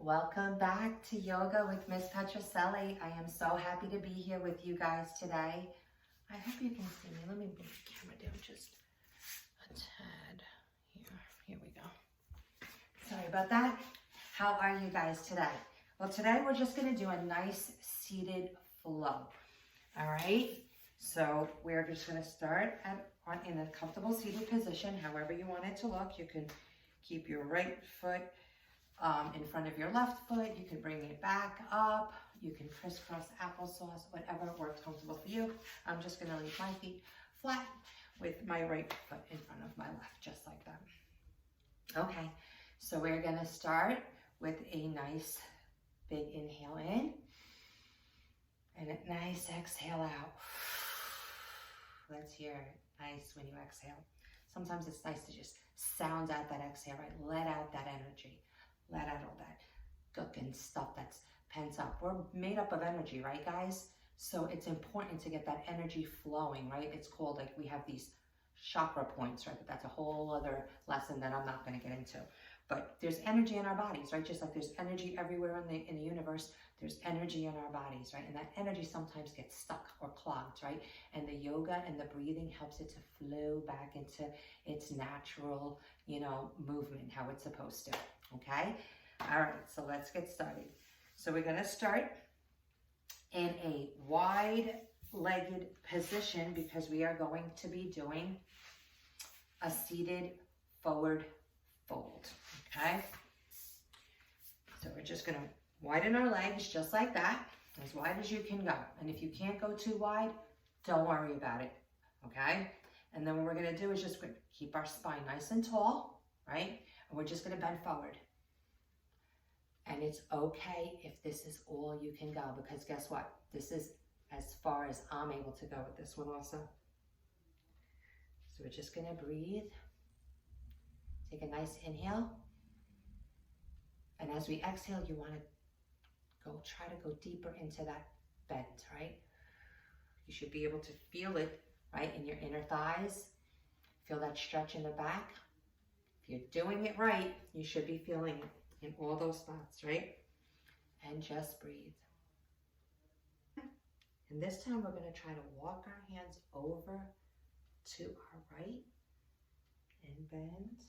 Welcome back to Yoga with Miss Petrocelli. I am so happy to be here with you guys today. I hope you can see me. Let me move the camera down just a tad here. Here we go. Sorry about that. How are you guys today? Well, today we're just going to do a nice seated flow. All right. So we're just going to start in a comfortable seated position, however you want it to look. You can keep your right foot in front of your left foot. You can bring it back up. You can crisscross applesauce, whatever works comfortable for you. I'm just going to leave my feet flat with my right foot in front of my left, just like that. Okay, so we're going to start with a nice big inhale in and a nice exhale out. Let's hear it nice when you exhale. Sometimes it's nice to just sound out that exhale, right? Let out that energy. Let out all that gunk and stuff that's pent up. We're made up of energy, right, guys? So it's important to get that energy flowing, right? It's called, like, we have these chakra points, right? But that's a whole other lesson that I'm not going to get into. But there's energy in our bodies, right? Just like there's energy everywhere in the universe, there's energy in our bodies, right? And that energy sometimes gets stuck or clogged, right? And the yoga and the breathing helps it to flow back into its natural, movement, how it's supposed to, okay? All right, so let's get started. So we're gonna start in a wide-legged position because we are going to be doing a seated forward fold, okay? So we're just gonna widen our legs just like that, as wide as you can go. And if you can't go too wide, don't worry about it, okay? And then what we're gonna do is just keep our spine nice and tall, right? And we're just gonna bend forward. And it's okay if this is all you can go, because guess what? This is as far as I'm able to go with this one also. So we're just gonna breathe. Take a nice inhale. And as we exhale, you wanna try to go deeper into that bend, right? You should be able to feel it, right, in your inner thighs. Feel that stretch in the back. If you're doing it right, you should be feeling it in all those spots, right? And just breathe. And this time we're going to try to walk our hands over to our right and bend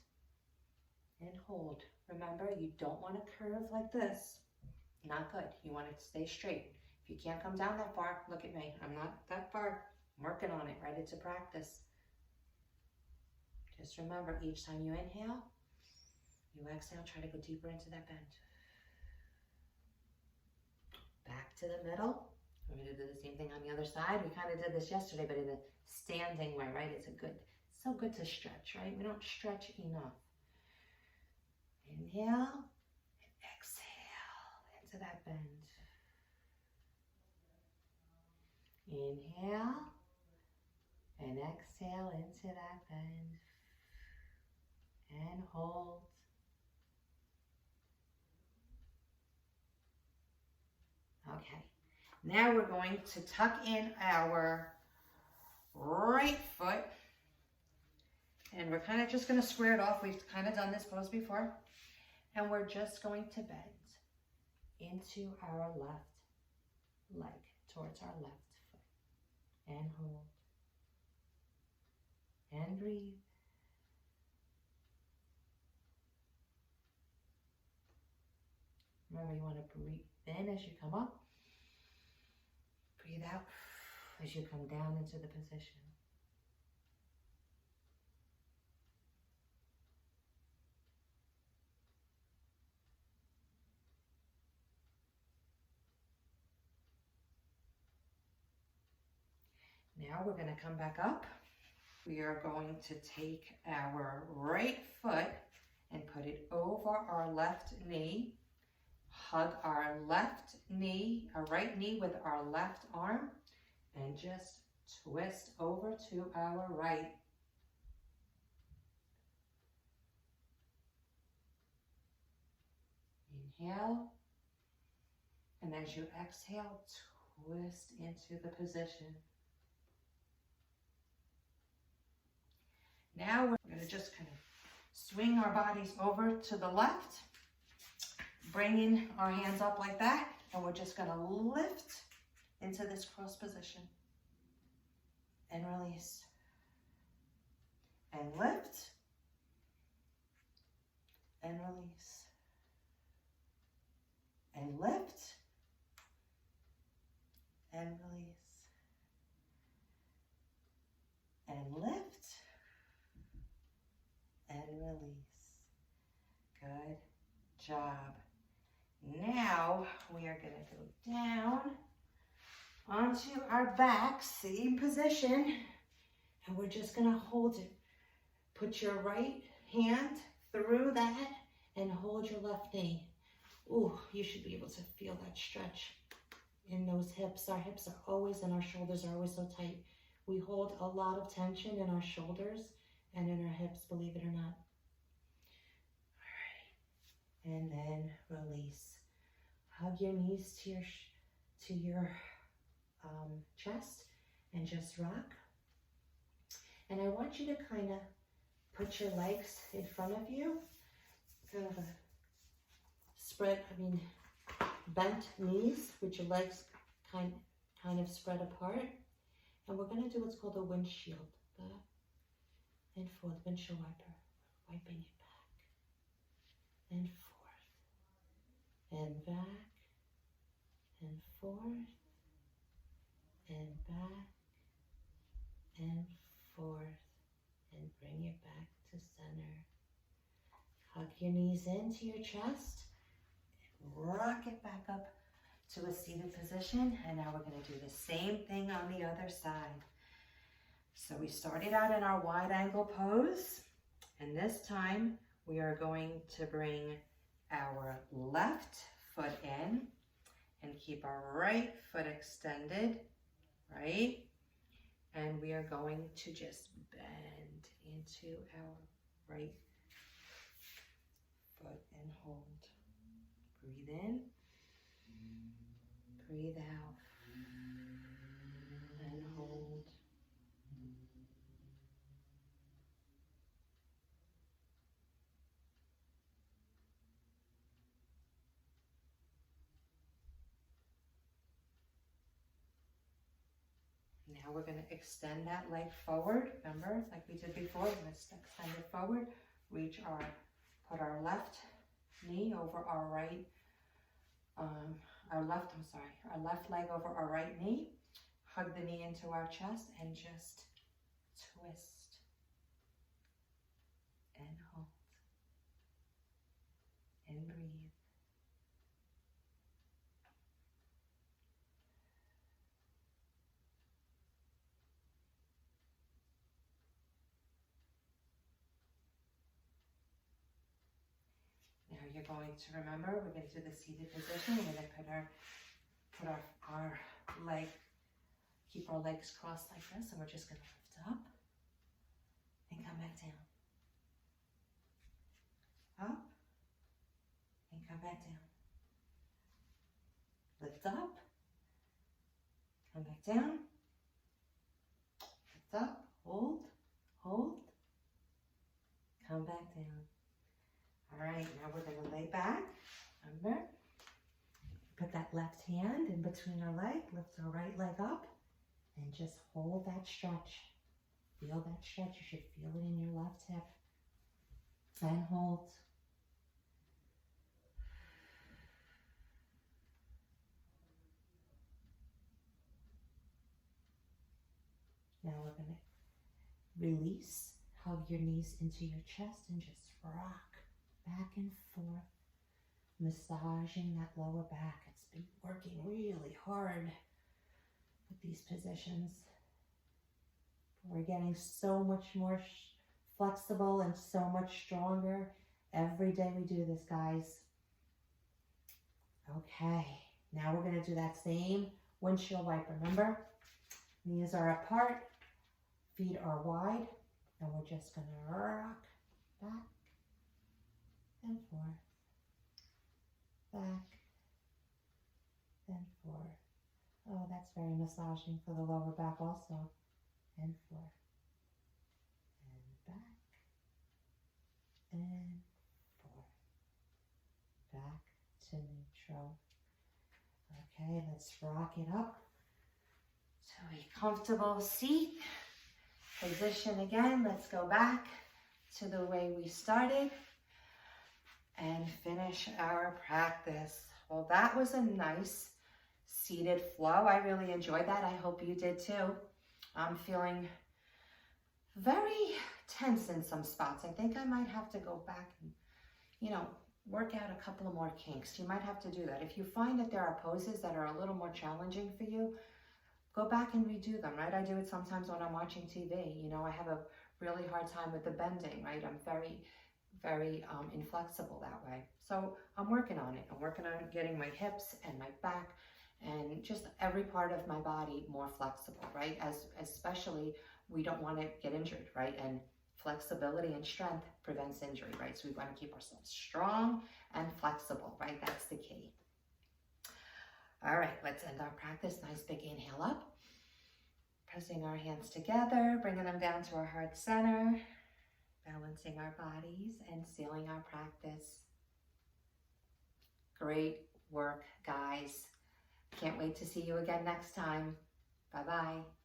and hold. Remember, you don't want to curve like this. Not good. You want to stay straight. If you can't come down that far, look at me. I'm not that far. I'm working on it, right? It's a practice. Just remember, each time you inhale, you exhale, try to go deeper into that bend. Back to the middle. We're going to do the same thing on the other side. We kind of did this yesterday, but in a standing way, right? It's so good to stretch, right? We don't stretch enough. Inhale and exhale into that bend. Inhale and exhale into that bend. And hold. Okay, now we're going to tuck in our right foot, and we're kind of just going to square it off. We've kind of done this pose before, and we're just going to bend into our left leg, towards our left foot, and hold, and breathe. Remember, you want to breathe in as you come up. Breathe out as you come down into the position. Now we're going to come back up. We are going to take our right foot and put it over our left knee. Hug our left knee, our right knee with our left arm, and just twist over to our right. Inhale, and as you exhale, twist into the position. Now we're going to just kind of swing our bodies over to the left. bringing our hands up like that, and we're just gonna lift into this cross position and release. And lift and release. And lift and release. And lift and release. Good job. Now we are going to go down onto our back, same position, and we're just going to hold it. Put your right hand through that and hold your left knee. Ooh, you should be able to feel that stretch in those hips. Our hips are always, and our shoulders are always so tight. We hold a lot of tension in our shoulders and in our hips, believe it or not. All right, and then release. Hug your knees to your chest and just rock. And I want you to kind of put your legs in front of you, kind of a bent knees with your legs kind of spread apart. And we're going to do what's called a windshield. Back and forth, windshield wiper. Wiping it back and forth. And back and forth. And back and forth. And bring it back to center. Hug your knees into your chest. Rock it back up to a seated position, and now we're going to do the same thing on the other side. So we started out in our wide angle pose, and this time we are going to bring our left foot in and keep our right foot extended, right? And we are going to just bend into our right foot and hold. Breathe in, breathe out, and hold. Now we're going to extend that leg forward. Remember, like we did before, let's extend it forward. Put our left knee over our right, our left leg over our right knee. Hug the knee into our chest and just twist and hold and breathe. Now you're going to remember, we're going to do the seated position. We're going to put our leg, keep our legs crossed like this, and we're just going to lift up and come back down. Up and come back down. Lift up, come back down. Lift up, hold, come back down. All right, now we're going to lay back. Remember, put that left hand in between our leg, lift our right leg up, and just hold that stretch. Feel that stretch. You should feel it in your left hip. And hold. Now we're going to release. Hug your knees into your chest and just rock back and forth, massaging that lower back. It's been working really hard with these positions. We're getting so much more flexible and so much stronger every day we do this, guys. Okay, now we're going to do that same windshield wiper. Remember, knees are apart, feet are wide, and we're just going to rock back and forth, back and forth. Oh, that's very massaging for the lower back also. And forth, and back, and forth, back to neutral. Okay, let's rock it up to a comfortable seat. Position again. Let's go back to the way we started and finish our practice. Well, that was a nice seated flow. I really enjoyed that. I hope you did too. I'm feeling very tense in some spots. I think I might have to go back and, work out a couple of more kinks. You might have to do that. If you find that there are poses that are a little more challenging for you, go back and redo them, right? I do it sometimes when I'm watching TV. I have a really hard time with the bending, right? I'm very, very inflexible that way. So I'm working on it. I'm working on getting my hips and my back and just every part of my body more flexible, right? Especially we don't want to get injured, right? And flexibility and strength prevents injury, right? So we want to keep ourselves strong and flexible, right? That's the key. All right, let's end our practice. Nice big inhale up. Pressing our hands together, bringing them down to our heart center, balancing our bodies and sealing our practice. Great work, guys. Can't wait to see you again next time. Bye-bye.